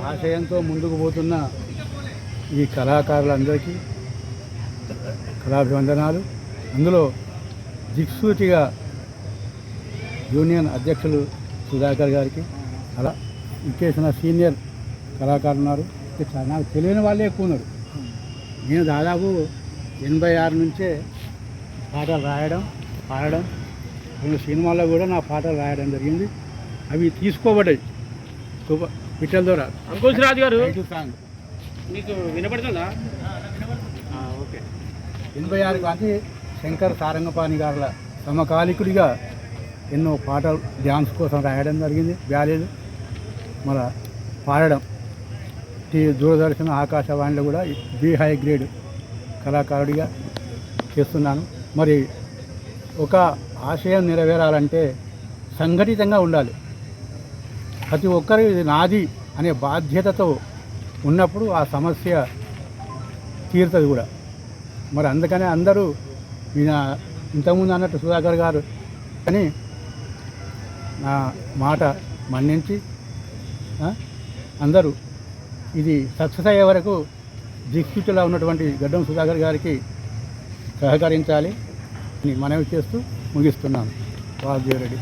ఆశయంతో ముందుకు పోతున్న ఈ కళాకారులందరికీ కళాభివందనాలు. అందులో దిక్సూచిగా యూనియన్ అధ్యక్షులు సుధాకర్ గారికి, అలా ఇంకేసిన సీనియర్ కళాకారులు ఉన్నారు. నాకు తెలియని వాళ్ళే ఎక్కువ ఉన్నారు. నేను దాదాపు 86 నుంచే పాటలు రాయడం, పాడడం, 2 సినిమాల్లో కూడా నా పాటలు రాయడం జరిగింది. అవి తీసుకోబడ్డాయి పిట్టల ద్వారా. అంకుష్ రాజు గారు సాంగ్ మీకు వినపడుతుందా? ఓకే. 86 అంటే శంకర్ సారంగపాణి గారుల సమకాలికుడిగా ఎన్నో పాటలు డ్యాన్స్ కోసం రాయడం జరిగింది, బ్యాలీలు మన పాడడం. దూరదర్శన్, ఆకాశవాణిలో కూడా బి హై గ్రేడ్ కళాకారుడిగా చేస్తున్నాను. మరి ఒక ఆశయం నెరవేరాలంటే సంఘటితంగా ఉండాలి. ప్రతి ఒక్కరు ఇది నాది అనే బాధ్యతతో ఉన్నప్పుడు ఆ సమస్య తీరుతుంది కూడా. మరి అందుకనే అందరూ ఈయన ఇంతకుముందు అన్నట్టు సుధాకర్ గారు అని నా మాట మన్నించి అందరూ ఇది సక్సెస్ అయ్యే వరకు దిక్సూచిలా ఉన్నటువంటి గడ్డం సుధాకర్ గారికి సహకరించాలి అని మనవి చేస్తూ ముగిస్తున్నాను. వాసుదేవ్ రెడ్డి.